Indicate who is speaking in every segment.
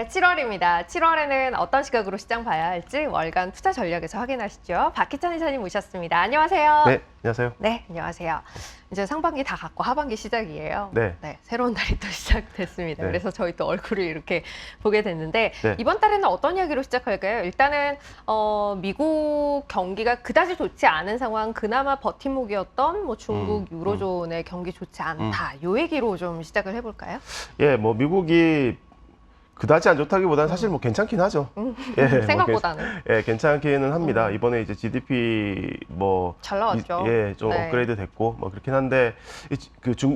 Speaker 1: 네, 7월입니다. 7월에는 어떤 시각으로 시장 봐야 할지 월간 투자 전략에서 확인하시죠. 박희찬 이사님 모셨습니다. 안녕하세요.
Speaker 2: 네, 안녕하세요.
Speaker 1: 네, 안녕하세요. 이제 상반기 다 갔고 하반기 시작이에요.
Speaker 2: 네.
Speaker 1: 새로운 달이 또 시작됐습니다.
Speaker 2: 네.
Speaker 1: 그래서 저희 또 얼굴을 이렇게 보게 됐는데
Speaker 2: 네.
Speaker 1: 이번 달에는 어떤 이야기로 시작할까요? 일단은 미국 경기가 그다지 좋지 않은 상황, 그나마 버팀목이었던 뭐 중국, 유로존의 경기 좋지 않다. 요 얘기로 좀 시작을 해볼까요?
Speaker 2: 예, 뭐 미국이 그다지 안 좋다기보다는 사실 뭐 괜찮긴 하죠. 예,
Speaker 1: 생각보다는.
Speaker 2: 예, 괜찮기는 합니다. 이번에 이제 GDP 뭐
Speaker 1: 잘 나왔죠.
Speaker 2: 좀
Speaker 1: 네.
Speaker 2: 업그레이드 됐고 뭐 그렇긴 한데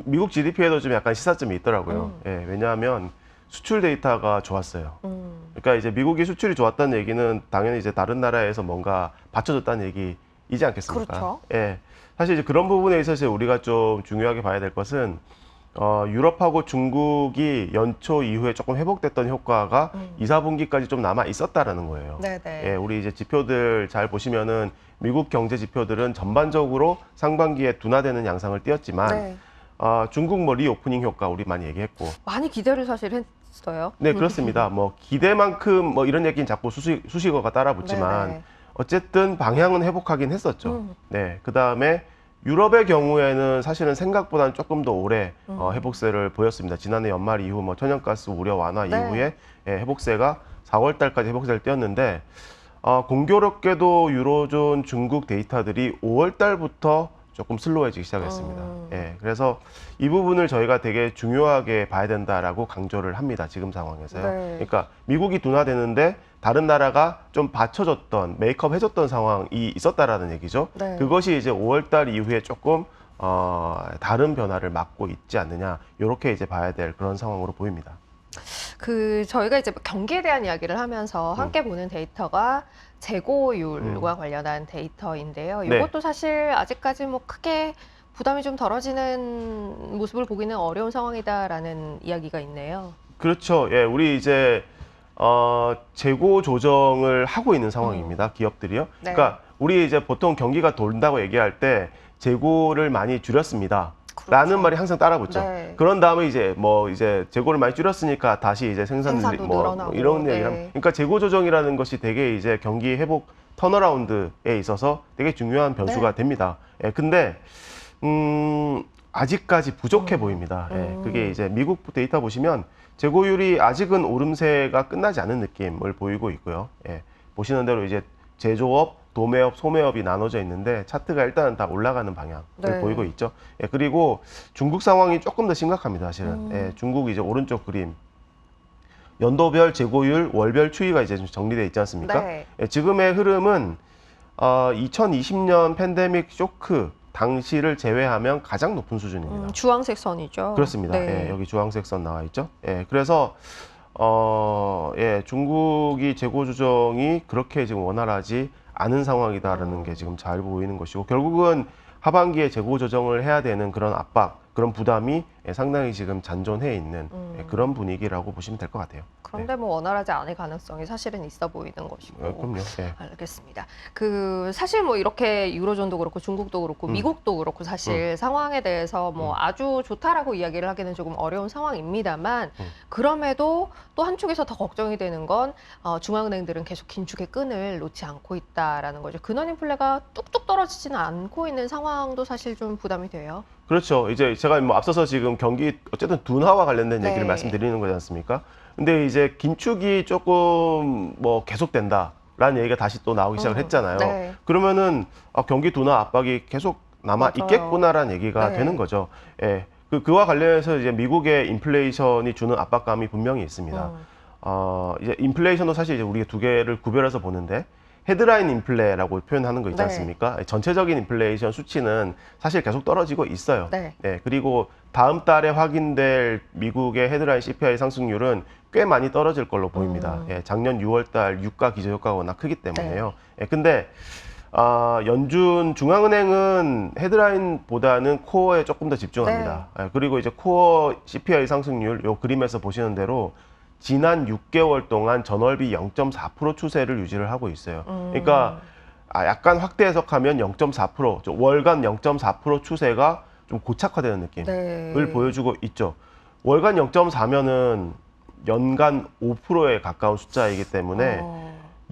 Speaker 2: 미국 GDP에도 좀 약간 시사점이 있더라고요. 예, 왜냐하면 수출 데이터가 좋았어요. 그러니까 이제 미국이 수출이 좋았다는 얘기는 당연히 이제 다른 나라에서 뭔가 받쳐줬다는 얘기이지 않겠습니까?
Speaker 1: 그렇죠.
Speaker 2: 예, 사실 이제 그런 부분에 있어서 우리가 좀 중요하게 봐야 될 것은 유럽하고 중국이 연초 이후에 조금 회복됐던 효과가 2, 4분기까지 좀 남아 있었다라는 거예요.
Speaker 1: 네네.
Speaker 2: 예, 우리 이제 지표들 잘 보시면은 미국 경제 지표들은 전반적으로 상반기에 둔화되는 양상을 띄었지만
Speaker 1: 네.
Speaker 2: 중국 뭐 리오프닝 효과 우리 많이 얘기했고.
Speaker 1: 많이 기대를 사실 했어요.
Speaker 2: 네, 그렇습니다. 뭐 기대만큼 뭐 이런 얘기는 자꾸 수식어가 따라붙지만
Speaker 1: 네네.
Speaker 2: 어쨌든 방향은 회복하긴 했었죠. 네, 그 다음에 유럽의 경우에는 사실은 생각보다는 조금 더 오래 회복세를 보였습니다. 지난해 연말 이후 뭐 천연가스 우려 완화
Speaker 1: 네.
Speaker 2: 이후에 회복세가 4월 달까지 회복세를 띄었는데 공교롭게도 유로존 중국 데이터들이 5월 달부터 조금 슬로워지기 시작했습니다. 예, 그래서 이 부분을 저희가 되게 중요하게 봐야 된다라고 강조를 합니다. 지금 상황에서요.
Speaker 1: 네.
Speaker 2: 그러니까 미국이 둔화되는데 다른 나라가 좀 받쳐줬던, 메이크업 해줬던 상황이 있었다라는 얘기죠.
Speaker 1: 네.
Speaker 2: 그것이 이제 5월 달 이후에 조금 다른 변화를 맞고 있지 않느냐, 이렇게 이제 봐야 될 그런 상황으로 보입니다.
Speaker 1: 저희가 이제 경기에 대한 이야기를 하면서 함께 보는 데이터가 재고율과 관련한 데이터인데요.
Speaker 2: 네.
Speaker 1: 이것도 사실 아직까지 뭐 크게 부담이 좀 덜어지는 모습을 보기는 어려운 상황이다라는 이야기가 있네요.
Speaker 2: 그렇죠. 예, 우리 이제 재고 조정을 하고 있는 상황입니다. 기업들이요.
Speaker 1: 네.
Speaker 2: 그러니까 우리 이제 보통 경기가 돈다고 얘기할 때 재고를 많이 줄였습니다. 라는
Speaker 1: 그렇죠.
Speaker 2: 말이 항상 따라붙죠.
Speaker 1: 네.
Speaker 2: 그런 다음에 이제 재고를 많이 줄였으니까 다시 이제
Speaker 1: 생산도 늘어나고,
Speaker 2: 이런
Speaker 1: 네.
Speaker 2: 얘기를 하면, 그러니까 재고 조정이라는 것이 되게 이제 경기 회복 턴어라운드에 있어서 되게 중요한 변수가
Speaker 1: 네.
Speaker 2: 됩니다. 예, 근데 아직까지 부족해 보입니다. 예, 그게 이제 미국 데이터 보시면 재고율이 아직은 오름세가 끝나지 않은 느낌을 보이고 있고요. 예, 보시는 대로 이제 제조업, 도매업, 소매업이 나눠져 있는데 차트가 일단은 다 올라가는 방향을
Speaker 1: 네.
Speaker 2: 보이고 있죠. 예, 그리고 중국 상황이 조금 더 심각합니다, 사실은. 예, 중국 이제 오른쪽 그림. 연도별 재고율, 월별 추이가 이제 좀 정리되어 있지 않습니까?
Speaker 1: 네.
Speaker 2: 예, 지금의 흐름은 2020년 팬데믹 쇼크 당시를 제외하면 가장 높은 수준입니다.
Speaker 1: 주황색 선이죠.
Speaker 2: 그렇습니다.
Speaker 1: 네.
Speaker 2: 예, 여기 주황색 선 나와 있죠. 예, 그래서 중국이 재고 조정이 그렇게 지금 원활하지 않은 상황이다라는 게 지금 잘 보이는 것이고, 결국은 하반기에 재고 조정을 해야 되는 그런 압박, 그런 부담이 상당히 지금 잔존해 있는 그런 분위기라고 보시면 될 것 같아요.
Speaker 1: 그런데 뭐 원활하지 않을 가능성이 사실은 있어 보이는 것이고.
Speaker 2: 그럼요. 예.
Speaker 1: 알겠습니다. 사실 뭐 이렇게 유로존도 그렇고 중국도 그렇고 미국도 그렇고 사실 상황에 대해서 뭐 아주 좋다라고 이야기를 하기는 조금 어려운 상황입니다만 그럼에도 또 한쪽에서 더 걱정이 되는 건 중앙은행들은 계속 긴축의 끈을 놓지 않고 있다라는 거죠. 근원 인플레가 뚝뚝 떨어지지는 않고 있는 상황도 사실 좀 부담이 돼요.
Speaker 2: 그렇죠. 이제 제가 뭐 앞서서 지금 경기 어쨌든 둔화와 관련된
Speaker 1: 네.
Speaker 2: 얘기를 말씀드리는 거지 않습니까? 근데 이제 긴축이 조금 뭐 계속된다라는 얘기가 다시 또 나오기 시작을 했잖아요.
Speaker 1: 네.
Speaker 2: 그러면은 경기 둔화 압박이 계속 남아
Speaker 1: 맞아요.
Speaker 2: 있겠구나라는 얘기가
Speaker 1: 네.
Speaker 2: 되는 거죠. 예. 그와 관련해서 이제 미국의 인플레이션이 주는 압박감이 분명히 있습니다. 이제 인플레이션도 사실 이제 우리가 두 개를 구별해서 보는데, 헤드라인 인플레라고 표현하는 거 있지
Speaker 1: 네.
Speaker 2: 않습니까? 전체적인 인플레이션 수치는 사실 계속 떨어지고 있어요.
Speaker 1: 네.
Speaker 2: 그리고 다음 달에 확인될 미국의 헤드라인 CPI 상승률은 꽤 많이 떨어질 걸로 보입니다. 작년 6월 달 유가 기저효과가 워낙 크기 때문에요. 근데 연준 중앙은행은 헤드라인보다는 코어에 조금 더 집중합니다. 그리고 이제 코어 CPI 상승률 요 그림에서 보시는 대로 지난 6개월 동안 전월비 0.4% 추세를 유지를 하고 있어요. 그러니까 약간 확대 해석하면 0.4%, 월간 0.4% 추세가 좀 고착화되는 느낌을
Speaker 1: 네.
Speaker 2: 보여주고 있죠. 월간 0.4면은 연간 5%에 가까운 숫자이기 때문에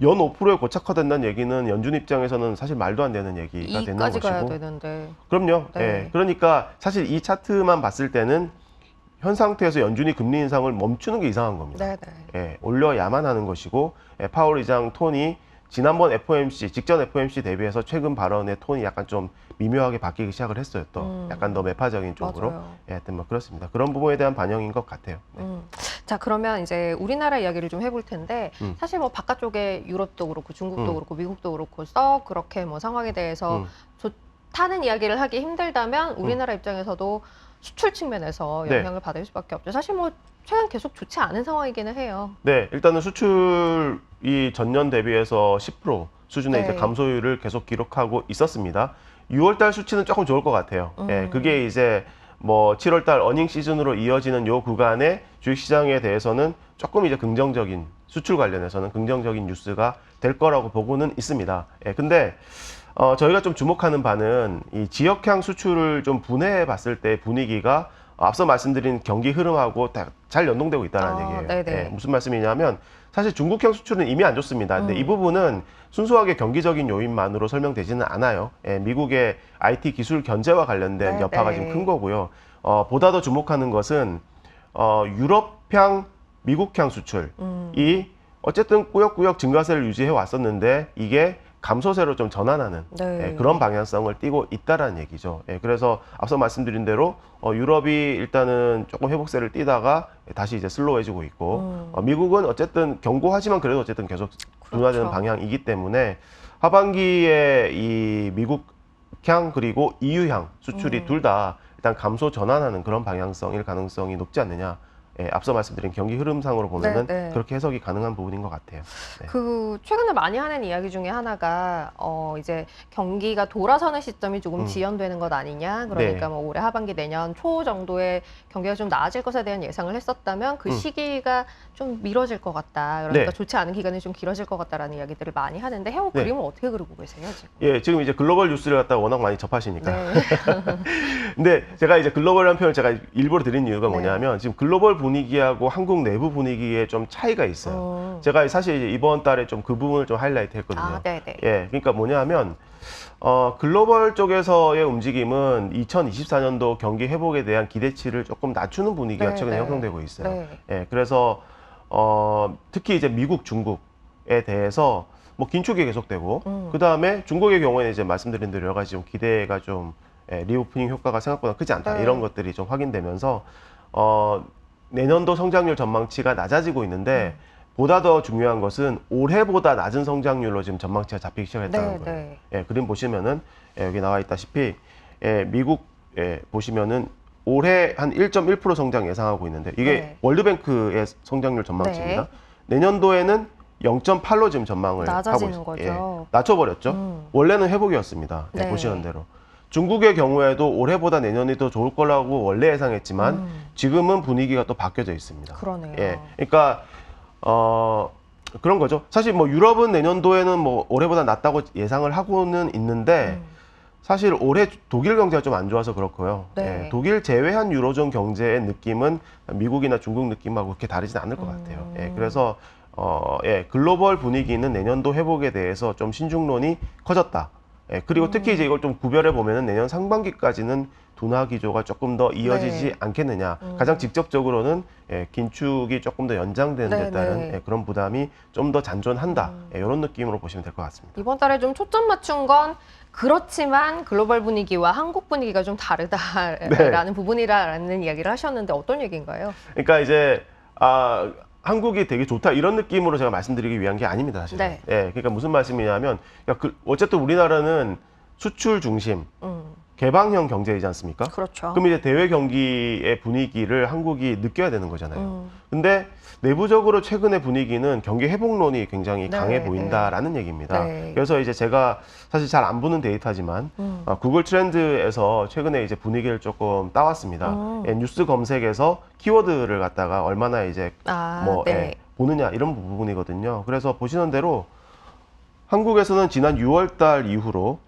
Speaker 2: 연 5%에 고착화된다는 얘기는 연준 입장에서는 사실 말도 안 되는 얘기가 되는
Speaker 1: 이까지 가야
Speaker 2: 것이고.
Speaker 1: 되는데.
Speaker 2: 그럼요.
Speaker 1: 네.
Speaker 2: 예. 그러니까 사실 이 차트만 봤을 때는 현 상태에서 연준이 금리 인상을 멈추는 게 이상한 겁니다.
Speaker 1: 네네.
Speaker 2: 예, 올려야만 하는 것이고, 예, 파월 의장 톤이 지난번 FOMC, 직전 FOMC 대비해서 최근 발언의 톤이 약간 좀 미묘하게 바뀌기 시작을 했어요. 또 약간 더 매파적인 쪽으로.
Speaker 1: 맞아요.
Speaker 2: 예, 하여튼 뭐 그렇습니다. 그런 부분에 대한 반영인 것 같아요. 네.
Speaker 1: 자, 그러면 이제 우리나라 이야기를 좀 해볼 텐데, 사실 뭐 바깥쪽에 유럽도 그렇고 중국도 그렇고 미국도 그렇고 썩 그렇게 뭐 상황에 대해서 좋다는 이야기를 하기 힘들다면 우리나라 입장에서도 수출 측면에서
Speaker 2: 네.
Speaker 1: 영향을 받을 수밖에 없죠. 사실 뭐 최근 계속 좋지 않은 상황이기는 해요.
Speaker 2: 네, 일단은 수출이 전년 대비해서 10% 수준의
Speaker 1: 네.
Speaker 2: 이제 감소율을 계속 기록하고 있었습니다. 6월달 수치는 조금 좋을 것 같아요. 예, 그게 이제 뭐 7월달 어닝 시즌으로 이어지는 요 구간의 주식시장에 대해서는 조금 이제 긍정적인 수출 관련해서는 긍정적인 뉴스가 될 거라고 보고는 있습니다. 예, 근데 저희가 좀 주목하는 바는 이 지역향 수출을 좀 분해해 봤을 때 분위기가 앞서 말씀드린 경기 흐름하고 다 잘 연동되고 있다는 얘기예요.
Speaker 1: 네네.
Speaker 2: 예, 무슨 말씀이냐면 사실 중국향 수출은 이미 안 좋습니다. 근데 이 부분은 순수하게 경기적인 요인만으로 설명되지는 않아요. 예, 미국의 IT 기술 견제와 관련된
Speaker 1: 네네.
Speaker 2: 여파가 지금 큰 거고요. 보다 더 주목하는 것은 유럽향, 미국향 수출이 어쨌든 꾸역꾸역 증가세를 유지해 왔었는데 이게 감소세로 좀 전환하는
Speaker 1: 네.
Speaker 2: 그런 방향성을 띠고 있다라는 얘기죠. 그래서 앞서 말씀드린 대로 유럽이 일단은 조금 회복세를 띠다가 다시 이제 슬로우해지고 있고 미국은 어쨌든 견고하지만 그래도 어쨌든 계속 둔화되는
Speaker 1: 그렇죠.
Speaker 2: 방향이기 때문에 하반기에 이 미국향 그리고 EU향 수출이 둘 다 일단 감소 전환하는 그런 방향성일 가능성이 높지 않느냐. 앞서 말씀드린 경기 흐름상으로 보면은
Speaker 1: 네.
Speaker 2: 그렇게 해석이 가능한 부분인 것 같아요. 네.
Speaker 1: 그 최근에 많이 하는 이야기 중에 하나가 이제 경기가 돌아서는 시점이 조금 지연되는 것 아니냐. 그러니까
Speaker 2: 네.
Speaker 1: 뭐 올해 하반기 내년 초 정도에 경기가 좀 나아질 것에 대한 예상을 했었다면 그 시기가 좀 미뤄질 것 같다. 그러니까
Speaker 2: 네.
Speaker 1: 좋지 않은 기간이 좀 길어질 것 같다라는 이야기들을 많이 하는데 해외
Speaker 2: 네.
Speaker 1: 그림은 어떻게 그리고 계세요 지금?
Speaker 2: 예, 지금 이제 글로벌 뉴스를 갖다가 워낙 많이 접하시니까.
Speaker 1: 네.
Speaker 2: 근데 제가 이제 글로벌이라는 표현을 제가 일부러 드린 이유가
Speaker 1: 네.
Speaker 2: 뭐냐면 지금 글로벌 분위기하고 한국 내부 분위기에 좀 차이가 있어요. 제가 사실 이제 이번 달에 좀 그 부분을 좀 하이라이트 했거든요.
Speaker 1: 아, 네네.
Speaker 2: 예, 그러니까 뭐냐면 글로벌 쪽에서의 움직임은 2024년도 경기 회복에 대한 기대치를 조금 낮추는 분위기가
Speaker 1: 네,
Speaker 2: 최근에
Speaker 1: 네.
Speaker 2: 형성되고 있어요.
Speaker 1: 네.
Speaker 2: 예, 그래서 특히 이제 미국, 중국에 대해서 뭐 긴축이 계속되고 그 다음에 중국의 경우에는 이제 말씀드린 대로 여러 가지 좀 기대가 좀 리오프닝 효과가 생각보다 크지 않다
Speaker 1: 네.
Speaker 2: 이런 것들이 좀 확인되면서 내년도 성장률 전망치가 낮아지고 있는데 보다 더 중요한 것은 올해보다 낮은 성장률로 지금 전망치가 잡히기 시작했다는
Speaker 1: 네,
Speaker 2: 거예요.
Speaker 1: 네.
Speaker 2: 예, 그림 보시면은 여기 나와 있다시피 미국 보시면은 올해 한 1.1% 성장 예상하고 있는데 이게
Speaker 1: 네.
Speaker 2: 월드뱅크의 성장률 전망치입니다.
Speaker 1: 네.
Speaker 2: 내년도에는 0.8로 지금 전망을 하고
Speaker 1: 낮아지는
Speaker 2: 있어요.
Speaker 1: 거죠.
Speaker 2: 낮춰버렸죠. 원래는 회복이었습니다.
Speaker 1: 네.
Speaker 2: 보시는 대로. 중국의 경우에도 올해보다 내년이 더 좋을 거라고 원래 예상했지만 지금은 분위기가 또 바뀌어져 있습니다.
Speaker 1: 그러네요.
Speaker 2: 예, 그러니까 그런 거죠. 사실 뭐 유럽은 내년도에는 뭐 올해보다 낫다고 예상을 하고는 있는데 사실 올해 독일 경제가 좀 안 좋아서 그렇고요.
Speaker 1: 네.
Speaker 2: 예, 독일 제외한 유로존 경제의 느낌은 미국이나 중국 느낌하고 그렇게 다르진 않을 것 같아요. 예, 그래서 글로벌 분위기는 내년도 회복에 대해서 좀 신중론이 커졌다. 예, 그리고 특히 이제 이걸 좀 구별해 보면은 내년 상반기까지는 둔화 기조가 조금 더 이어지지
Speaker 1: 네.
Speaker 2: 않겠느냐. 가장 직접적으로는 긴축이 조금 더 연장되는 데
Speaker 1: 네,
Speaker 2: 따른
Speaker 1: 네.
Speaker 2: 그런 부담이 좀 더 잔존한다. 이런 느낌으로 보시면 될 것 같습니다.
Speaker 1: 이번 달에 좀 초점 맞춘 건 그렇지만 글로벌 분위기와 한국 분위기가 좀 다르다라는 부분이라는 이야기를 하셨는데 어떤 얘기인가요?
Speaker 2: 그러니까 이제 한국이 되게 좋다 이런 느낌으로 제가 말씀드리기 위한 게 아닙니다, 사실.
Speaker 1: 네.
Speaker 2: 예, 그러니까 무슨 말씀이냐면 어쨌든 우리나라는 수출 중심, 개방형 경제이지 않습니까?
Speaker 1: 그렇죠.
Speaker 2: 그럼 이제 대외 경기의 분위기를 한국이 느껴야 되는 거잖아요. 근데 내부적으로 최근의 분위기는 경기 회복론이 굉장히
Speaker 1: 네,
Speaker 2: 강해 보인다라는 얘기입니다.
Speaker 1: 네.
Speaker 2: 그래서 이제 제가 사실 잘 안 보는 데이터지만 구글 트렌드에서 최근에 이제 분위기를 조금 따왔습니다. 뉴스 검색에서 키워드를 갖다가 얼마나 이제
Speaker 1: 네.
Speaker 2: 보느냐 이런 부분이거든요. 그래서 보시는 대로 한국에서는 지난 6월 달 이후로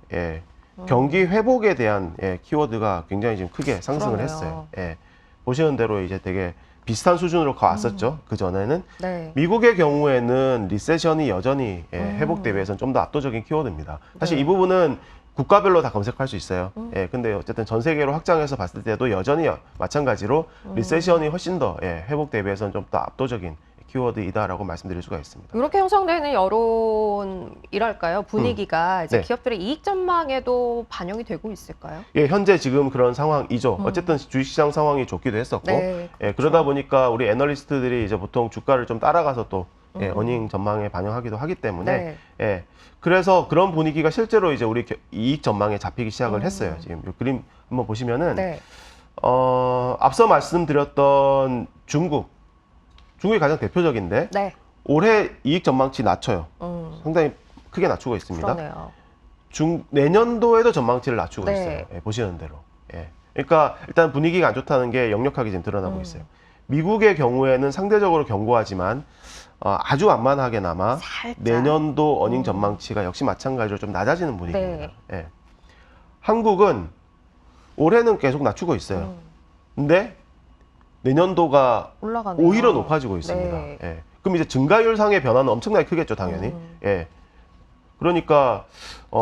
Speaker 2: 경기 회복에 대한 키워드가 굉장히 지금 크게 상승을
Speaker 1: 그러네요.
Speaker 2: 했어요. 보시는 대로 이제 되게 비슷한 수준으로 가왔었죠. 그 전에는.
Speaker 1: 네.
Speaker 2: 미국의 경우에는 리세션이 여전히 회복 대비해서는 좀 더 압도적인 키워드입니다. 사실
Speaker 1: 네.
Speaker 2: 이 부분은 국가별로 다 검색할 수 있어요. 근데 어쨌든 전 세계로 확장해서 봤을 때도 여전히 마찬가지로 리세션이 훨씬 더 회복 대비해서는 좀 더 압도적인 키워드이다라고 말씀드릴 수가 있습니다.
Speaker 1: 이렇게 형성되는 여론이랄까요? 분위기가 이제
Speaker 2: 네.
Speaker 1: 기업들의 이익 전망에도 반영이 되고 있을까요?
Speaker 2: 예, 현재 지금 그런 상황이죠. 어쨌든 주식시장 상황이 좋기도 했었고,
Speaker 1: 네,
Speaker 2: 그러다 보니까 우리 애널리스트들이 이제 보통 주가를 좀 따라가서 또 어닝 전망에 반영하기도 하기 때문에,
Speaker 1: 네.
Speaker 2: 그래서 그런 분위기가 실제로 이제 우리 이익 전망에 잡히기 시작을 했어요. 지금 이 그림 한번 보시면은,
Speaker 1: 네.
Speaker 2: 앞서 말씀드렸던 중국이 가장 대표적인데,
Speaker 1: 네.
Speaker 2: 올해 이익 전망치 낮춰요. 상당히 크게 낮추고 있습니다.
Speaker 1: 그러네요.
Speaker 2: 내년도에도 전망치를 낮추고
Speaker 1: 네.
Speaker 2: 있어요. 보시는 대로. 그러니까 일단 분위기가 안 좋다는 게 역력하게 지금 드러나고 있어요. 미국의 경우에는 상대적으로 견고하지만 아주 완만하게나마
Speaker 1: 살짝.
Speaker 2: 내년도 어닝 전망치가 역시 마찬가지로 좀 낮아지는 분위기입니다.
Speaker 1: 네.
Speaker 2: 한국은 올해는 계속 낮추고 있어요. 근데 내년도가
Speaker 1: 올라가네요.
Speaker 2: 오히려 높아지고 있습니다.
Speaker 1: 네.
Speaker 2: 그럼 이제 증가율상의 변화는 엄청나게 크겠죠, 당연히. 그러니까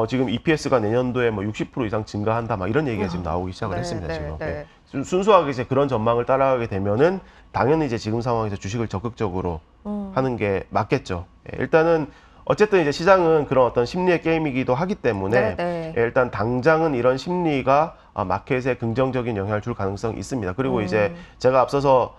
Speaker 2: 지금 EPS가 내년도에 뭐 60% 이상 증가한다, 막 이런 얘기가 지금 나오기 시작을 했습니다. 지금 순수하게 이제 그런 전망을 따라가게 되면은 당연히 이제 지금 상황에서 주식을 적극적으로 하는 게 맞겠죠. 일단은 어쨌든 이제 시장은 그런 어떤 심리의 게임이기도 하기 때문에 일단 당장은 이런 심리가 마켓에 긍정적인 영향을 줄 가능성이 있습니다. 그리고 이제 제가 앞서서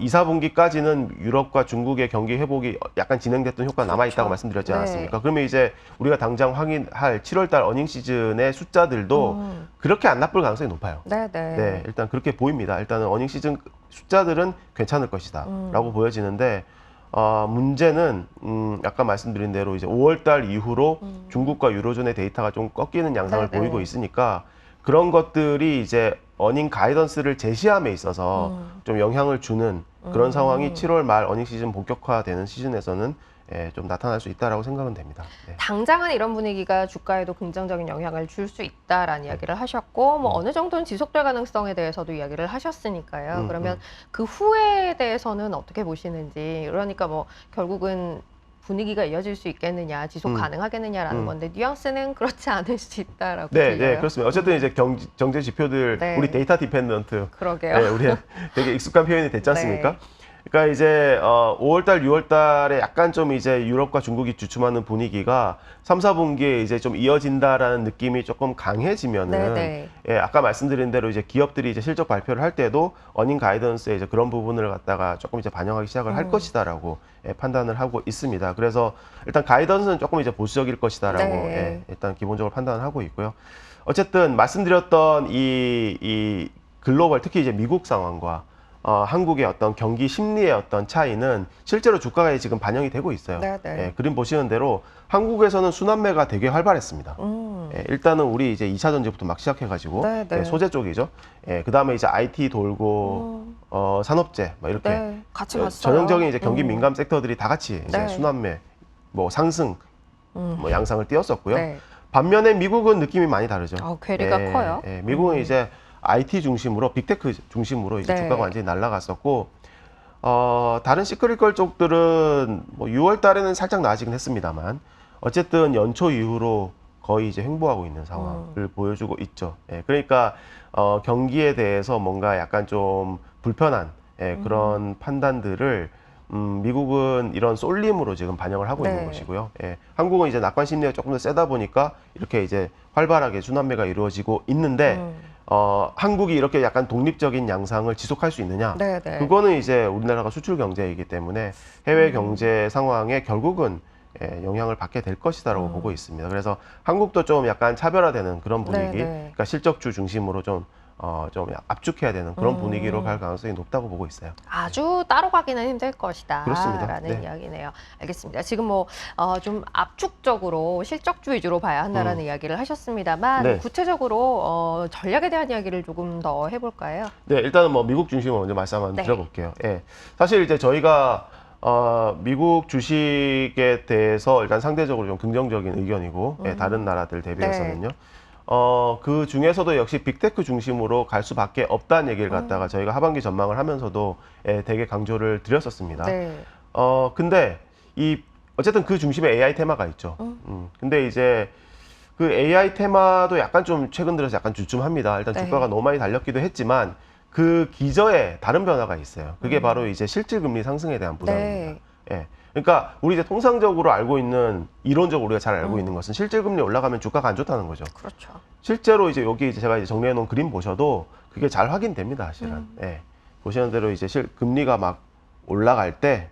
Speaker 2: 2, 4분기까지는 유럽과 중국의 경기 회복이 약간 진행됐던 효과가 남아있다고 말씀드렸지 않았습니까? 그러면 이제 우리가 당장 확인할 7월달 어닝 시즌의 숫자들도 그렇게 안 나쁠 가능성이 높아요. 네, 일단 그렇게 보입니다. 일단은 어닝 시즌 숫자들은 괜찮을 것이다 라고 보여지는데 문제는 아까 말씀드린 대로 이제 5월달 이후로 중국과 유로존의 데이터가 좀 꺾이는 양상을 보이고 있으니까 그런 것들이 이제 어닝 가이던스를 제시함에 있어서 좀 영향을 주는 그런 상황이 7월 말 어닝 시즌 본격화되는 시즌에서는 좀 나타날 수 있다라고 생각은 됩니다. 네.
Speaker 1: 당장은 이런 분위기가 주가에도 긍정적인 영향을 줄 수 있다라는 이야기를 하셨고, 뭐 어느 정도는 지속될 가능성에 대해서도 이야기를 하셨으니까요. 그러면 그 후에 대해서는 어떻게 보시는지, 그러니까 뭐 결국은 분위기가 이어질 수 있겠느냐, 지속 가능하겠느냐라는 건데 뉘앙스는 그렇지 않을 수 있다라고 들려요.
Speaker 2: 네, 그렇습니다. 어쨌든 이제 경제 지표들 우리 데이터 디펜던트,
Speaker 1: 그러게요.
Speaker 2: 우리 되게 익숙한 표현이 됐지 않습니까? 그러니까 이제 5월달, 6월달에 약간 좀 이제 유럽과 중국이 주춤하는 분위기가 3, 4분기에 이제 좀 이어진다라는 느낌이 조금 강해지면은 아까 말씀드린 대로 이제 기업들이 이제 실적 발표를 할 때도 어닝 가이던스에 이제 그런 부분을 갖다가 조금 이제 반영하기 시작을 할 것이다라고 판단을 하고 있습니다. 그래서 일단 가이던스는 조금 이제 보수적일 것이다라고 일단 기본적으로 판단을 하고 있고요. 어쨌든 말씀드렸던 이 글로벌 특히 이제 미국 상황과 한국의 어떤 경기 심리의 어떤 차이는 실제로 주가에 지금 반영이 되고 있어요. 그림 보시는 대로 한국에서는 순환매가 되게 활발했습니다. 일단은 우리 이제 2차 전지부터 막 시작해가지고 소재 쪽이죠. 그 다음에 이제 IT 돌고 산업재 막 이렇게
Speaker 1: 같이 갔어요.
Speaker 2: 전형적인 이제 경기 민감 섹터들이 다 같이 이제 순환매, 뭐 상승, 뭐 양상을 띄었었고요. 반면에 미국은 느낌이 많이 다르죠.
Speaker 1: 괴리가 커요.
Speaker 2: 미국은 이제 IT 중심으로 빅테크 중심으로 이제 주가가 완전히 날아갔었고 다른 시크릿컬 쪽들은 뭐 6월 달에는 살짝 나아지긴 했습니다만 어쨌든 연초 이후로 거의 이제 횡보하고 있는 상황을 보여주고 있죠. 그러니까 경기에 대해서 뭔가 약간 좀 불편한 그런 판단들을 미국은 이런 쏠림으로 지금 반영을 하고 있는 것이고요. 한국은 이제 낙관 심리가 조금 더 세다 보니까 이렇게 이제 활발하게 순환매가 이루어지고 있는데 한국이 이렇게 약간 독립적인 양상을 지속할 수 있느냐? 그거는 이제 우리나라가 수출 경제이기 때문에 해외 경제 상황에 결국은 영향을 받게 될 것이다라고 보고 있습니다. 그래서 한국도 좀 약간 차별화되는 그런 분위기, 그러니까 실적주 중심으로 좀 압축해야 되는 그런 분위기로 갈 가능성이 높다고 보고 있어요.
Speaker 1: 아주 따로 가기는 힘들 것이다.
Speaker 2: 그렇습니다.
Speaker 1: 라는 이야기네요. 알겠습니다. 지금 뭐 좀 압축적으로 실적주 위주로 봐야 한다라는 이야기를 하셨습니다만 구체적으로 전략에 대한 이야기를 조금 더 해볼까요?
Speaker 2: 네, 일단은 뭐 미국 중심으로 먼저 말씀 한번 드려볼게요. 사실 이제 저희가 미국 주식에 대해서 일단 상대적으로 좀 긍정적인 의견이고 다른 나라들 대비해서는요. 그 중에서도 역시 빅테크 중심으로 갈 수밖에 없다는 얘기를 갖다가 저희가 하반기 전망을 하면서도 되게 강조를 드렸었습니다.
Speaker 1: 네.
Speaker 2: 근데 어쨌든 그 중심에 AI 테마가 있죠. 근데 이제 그 AI 테마도 약간 좀 최근 들어서 약간 주춤합니다. 일단
Speaker 1: 네.
Speaker 2: 주가가 너무 많이 달렸기도 했지만 그 기저에 다른 변화가 있어요. 그게 바로 이제 실질금리 상승에 대한 부담입니다. 예. 그러니까 우리 이제 통상적으로 알고 있는 이론적으로 우리가 잘 알고 있는 것은 실질금리 올라가면 주가가 안 좋다는 거죠.
Speaker 1: 그렇죠.
Speaker 2: 실제로 이제 여기 이제 제가 이제 정리해 놓은 그림 보셔도 그게 잘 확인됩니다, 사실은. 예. 보시는 대로 이제 금리가 막 올라갈 때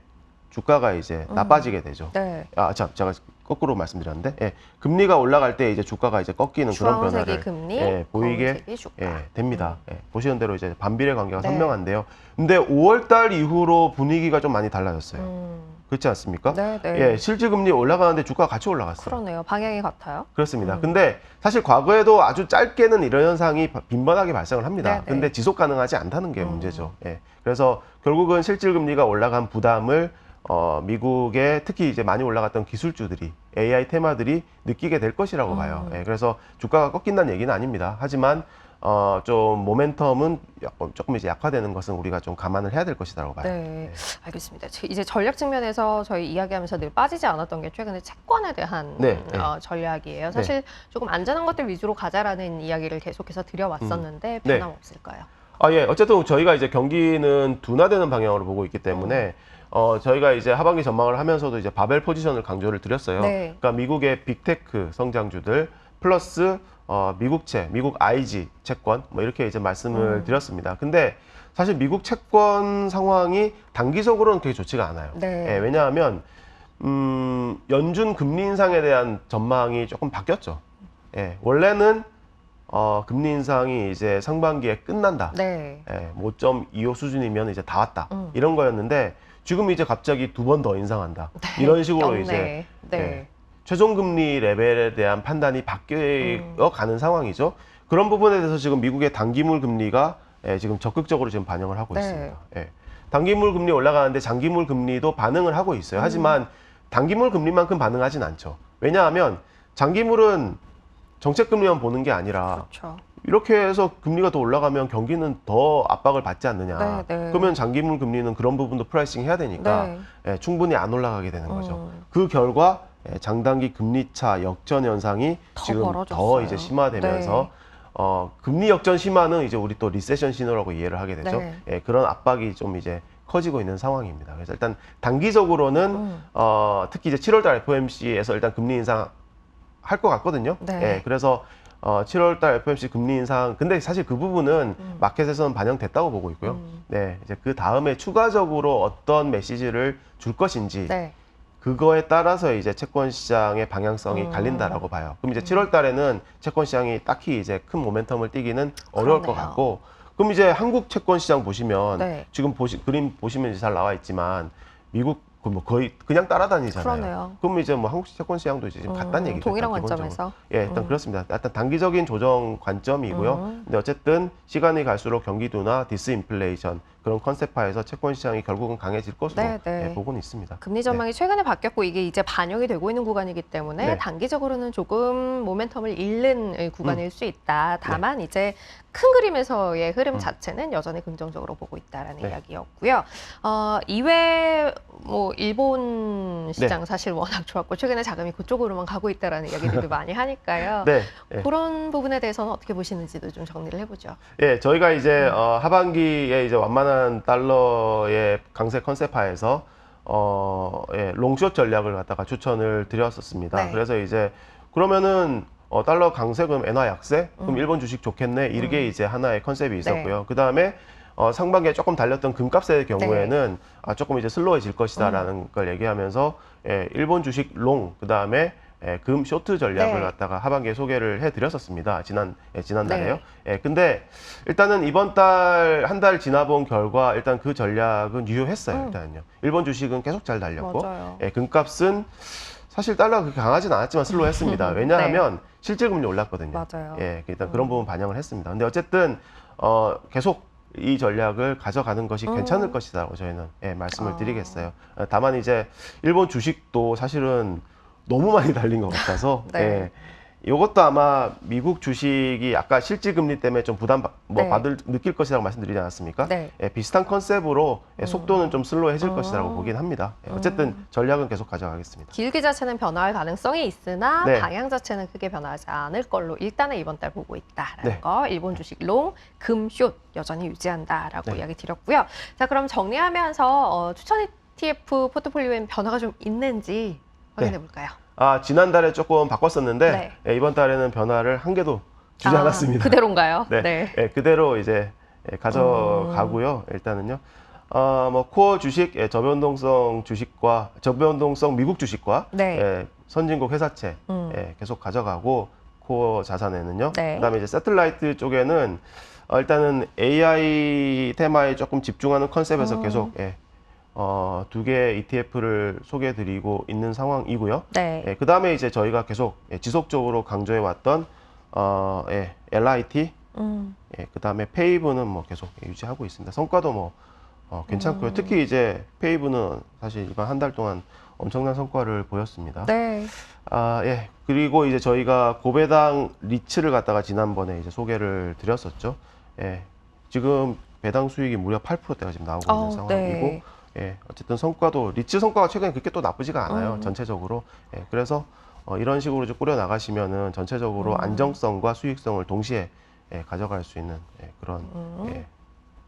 Speaker 2: 주가가 이제 나빠지게 되죠.
Speaker 1: 네.
Speaker 2: 제가 거꾸로 말씀드렸는데, 예. 금리가 올라갈 때 이제 주가가 이제 꺾이는 그런
Speaker 1: 주황색이
Speaker 2: 변화를
Speaker 1: 금리,
Speaker 2: 보이게
Speaker 1: 검은색이 주가.
Speaker 2: 됩니다. 예. 보시는 대로 이제 반비례 관계가
Speaker 1: 네.
Speaker 2: 선명한데요. 근데 5월달 이후로 분위기가 좀 많이 달라졌어요. 그렇지 않습니까?
Speaker 1: 네, 네.
Speaker 2: 예, 실질금리 올라가는데 주가가 같이 올라갔어요.
Speaker 1: 그러네요. 방향이 같아요.
Speaker 2: 그렇습니다. 근데 사실 과거에도 아주 짧게는 이런 현상이 빈번하게 발생을 합니다.
Speaker 1: 네, 네.
Speaker 2: 근데 지속 가능하지 않다는 게 문제죠. 예. 그래서 결국은 실질금리가 올라간 부담을 미국의 특히 이제 많이 올라갔던 기술주들이 AI 테마들이 느끼게 될 것이라고 봐요. 예. 그래서 주가가 꺾인다는 얘기는 아닙니다. 하지만 좀 모멘텀은 조금 이제 약화되는 것은 우리가 좀 감안을 해야 될 것이라고 봐요.
Speaker 1: 네, 알겠습니다. 이제 전략 측면에서 저희 이야기하면서 늘 빠지지 않았던 게 최근에 채권에 대한
Speaker 2: 네, 네.
Speaker 1: 전략이에요. 사실 조금 안전한 것들 위주로 가자라는 이야기를 계속해서 드려왔었는데
Speaker 2: 네.
Speaker 1: 변함없을까요?
Speaker 2: 예. 어쨌든 저희가 이제 경기는 둔화되는 방향으로 보고 있기 때문에 저희가 이제 하반기 전망을 하면서도 이제 바벨 포지션을 강조를 드렸어요.
Speaker 1: 네.
Speaker 2: 그러니까 미국의 빅테크 성장주들 플러스 미국채, 미국 IG 채권 뭐 이렇게 이제 말씀을 드렸습니다. 근데 사실 미국 채권 상황이 단기적으로는 그렇게 좋지가 않아요.
Speaker 1: 네.
Speaker 2: 예, 왜냐하면 연준 금리 인상에 대한 전망이 조금 바뀌었죠. 예, 원래는 금리 인상이 이제 상반기에 끝난다.
Speaker 1: 네.
Speaker 2: 5.25 수준이면 이제 다 왔다. 이런 거였는데 지금 이제 갑자기 2번 더 인상한다. 이런 식으로
Speaker 1: 네.
Speaker 2: 이제
Speaker 1: 네.
Speaker 2: 최종 금리 레벨에 대한 판단이 바뀌어 가는 상황이죠. 그런 부분에 대해서 지금 미국의 단기물 금리가 지금 적극적으로 지금 반영을 하고
Speaker 1: 네.
Speaker 2: 있습니다. 단기물 금리 올라가는데 장기물 금리도 반응을 하고 있어요. 하지만 단기물 금리만큼 반응하진 않죠. 왜냐하면 장기물은 정책 금리만 보는 게 아니라
Speaker 1: 그렇죠.
Speaker 2: 이렇게 해서 금리가 더 올라가면 경기는 더 압박을 받지 않느냐.
Speaker 1: 네, 네.
Speaker 2: 그러면 장기물 금리는 그런 부분도 프라이싱 해야 되니까 충분히 안 올라가게 되는 거죠. 그 결과 장단기 금리차 역전 현상이
Speaker 1: 더
Speaker 2: 지금
Speaker 1: 벌어졌어요.
Speaker 2: 더 이제 심화되면서 금리 역전 심화는 이제 우리 또 리세션 신호라고 이해를 하게 되죠.
Speaker 1: 네.
Speaker 2: 그런 압박이 좀 이제 커지고 있는 상황입니다. 그래서 일단 단기적으로는 특히 이제 7월달 FOMC에서 일단 금리 인상 할 것 같거든요.
Speaker 1: 네.
Speaker 2: 그래서 7월달 FOMC 금리 인상, 근데 사실 그 부분은 마켓에서는 반영됐다고 보고 있고요. 이제 그 다음에 추가적으로 어떤 메시지를 줄 것인지
Speaker 1: 네.
Speaker 2: 그거에 따라서 이제 채권 시장의 방향성이 갈린다라고 봐요. 그럼 이제 7월 달에는 채권 시장이 딱히 이제 큰 모멘텀을 띠기는 어려울 것
Speaker 1: 그러네요.
Speaker 2: 같고, 그럼 이제 한국 채권 시장 보시면
Speaker 1: 네.
Speaker 2: 지금 그림 보시면 이제 잘 나와 있지만 미국 뭐 거의 그냥 따라다니잖아요.
Speaker 1: 그러네요.
Speaker 2: 그럼 이제 뭐 한국 채권 시장도 이제 지금 같다는 얘기죠.
Speaker 1: 동일한
Speaker 2: 일단 기본적으로.
Speaker 1: 관점에서.
Speaker 2: 일단 그렇습니다. 일단 단기적인 조정 관점이고요. 근데 어쨌든 시간이 갈수록 경기 둔화, 디스인플레이션 그런 컨셉화에서 채권 시장이 결국은 강해질 것으로 보고는 있습니다.
Speaker 1: 금리 전망이 최근에 바뀌었고 이게 이제 반영이 되고 있는 구간이기 때문에
Speaker 2: 네.
Speaker 1: 단기적으로는 조금 모멘텀을 잃는 구간일 수 있다. 다만 이제 큰 그림에서의 흐름 자체는 여전히 긍정적으로 보고 있다라는 이야기였고요. 이외 뭐 일본 시장 사실 워낙 좋았고 최근에 자금이 그쪽으로만 가고 있다라는 이야기들도 많이 하니까요. 그런 부분에 대해서는 어떻게 보시는지도 좀 정리를 해보죠.
Speaker 2: 저희가 이제 하반기에 이제 완만한 달러의 강세 컨셉화에서 롱숏 전략을 갖다가 추천을 드렸었습니다.
Speaker 1: 네.
Speaker 2: 그래서 이제 그러면은 달러 강세 그럼 엔화 약세 그럼 일본 주식 좋겠네 이게 이제 하나의 컨셉이 있었고요. 그 다음에 상반기에 조금 달렸던 금값의 경우에는 조금 이제 슬로워질 것이다라는 걸 얘기하면서 일본 주식 롱 그 다음에 금 쇼트 전략을 갖다가 하반기에 소개를 해드렸었습니다. 지난달에요. 근데 일단은 이번 달 한 달 지나본 결과 일단 그 전략은 유효했어요. 일단은요. 일본 주식은 계속 잘 달렸고, 금값은 사실 달러가 그렇게 강하진 않았지만 슬로우했습니다. 왜냐하면 실질금리 올랐거든요.
Speaker 1: 맞아요.
Speaker 2: 일단 그런 부분 반영을 했습니다. 근데 어쨌든 계속 이 전략을 가져가는 것이 괜찮을 것이다라고 저희는 말씀을 드리겠어요. 다만 이제 일본 주식도 사실은 너무 많이 달린 것 같아서 이것도 아마 미국 주식이 아까 실질 금리 때문에 좀 부담
Speaker 1: 네.
Speaker 2: 느낄 것이라고 말씀드리지 않았습니까?
Speaker 1: 네.
Speaker 2: 예, 비슷한 컨셉으로 속도는 좀 슬로해질 것이라고 보긴 합니다. 예, 어쨌든 전략은 계속 가져가겠습니다.
Speaker 1: 길기 자체는 변화할 가능성이 있으나
Speaker 2: 네.
Speaker 1: 방향 자체는 크게 변화하지 않을 걸로 일단은 이번 달 보고 있다라는
Speaker 2: 네.
Speaker 1: 거. 일본 주식 롱, 금, 숏 여전히 유지한다라고
Speaker 2: 네.
Speaker 1: 이야기 드렸고요. 자, 그럼 정리하면서 추천 ETF 포트폴리오엔 변화가 좀 있는지 확인해 볼까요?
Speaker 2: 지난달에 조금 바꿨었는데
Speaker 1: 네.
Speaker 2: 예, 이번 달에는 변화를 한 개도 주지
Speaker 1: 아,
Speaker 2: 않았습니다.
Speaker 1: 그대로인가요?
Speaker 2: 네. 예, 그대로 이제 가져가고요. 일단은요. 뭐 코어 주식, 저변동성 주식과 저변동성 미국 주식과
Speaker 1: 네.
Speaker 2: 선진국 회사채 계속 가져가고 코어 자산에는요.
Speaker 1: 네.
Speaker 2: 그다음에 이제 세틀라이트 쪽에는 일단은 AI 테마에 조금 집중하는 컨셉에서 계속 두 개의 ETF를 소개해드리고 있는 상황이고요.
Speaker 1: 네.
Speaker 2: 그 다음에 이제 저희가 계속 지속적으로 강조해왔던 LIT, 그 다음에 페이브는 뭐 계속 유지하고 있습니다. 성과도 뭐 괜찮고요. 특히 이제 페이브는 사실 이번 한 달 동안 엄청난 성과를 보였습니다.
Speaker 1: 네.
Speaker 2: 그리고 이제 저희가 고배당 리츠를 갖다가 지난번에 이제 소개를 드렸었죠. 지금 배당 수익이 무려 8%대가 지금 나오고 있는 상황이고,
Speaker 1: 네.
Speaker 2: 어쨌든 성과도 리츠 성과가 최근에 그렇게 또 나쁘지가 않아요. 전체적으로. 그래서 이런 식으로 좀 꾸려 나가시면은 전체적으로 안정성과 수익성을 동시에 가져갈 수 있는 그런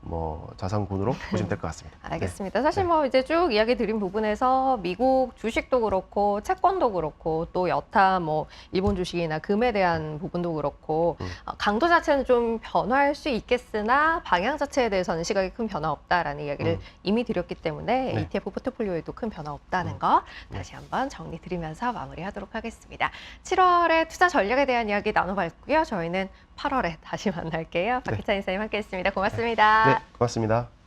Speaker 2: 뭐 자산군으로 보시면 될 것 같습니다.
Speaker 1: 알겠습니다. 사실 뭐 이제 쭉 이야기 드린 부분에서 미국 주식도 그렇고 채권도 그렇고 또 여타 뭐 일본 주식이나 금에 대한 부분도 그렇고 강도 자체는 좀 변화할 수 있겠으나 방향 자체에 대해서는 시각이 큰 변화 없다라는 이야기를 이미 드렸기 때문에
Speaker 2: 네.
Speaker 1: ETF 포트폴리오에도 큰 변화 없다는 거 다시 한번 정리 드리면서 마무리하도록 하겠습니다. 7월에 투자 전략에 대한 이야기 나눠봤고요. 저희는 8월에 다시 만날게요. 박희찬 이사님 함께했습니다. 고맙습니다.
Speaker 2: 네, 고맙습니다.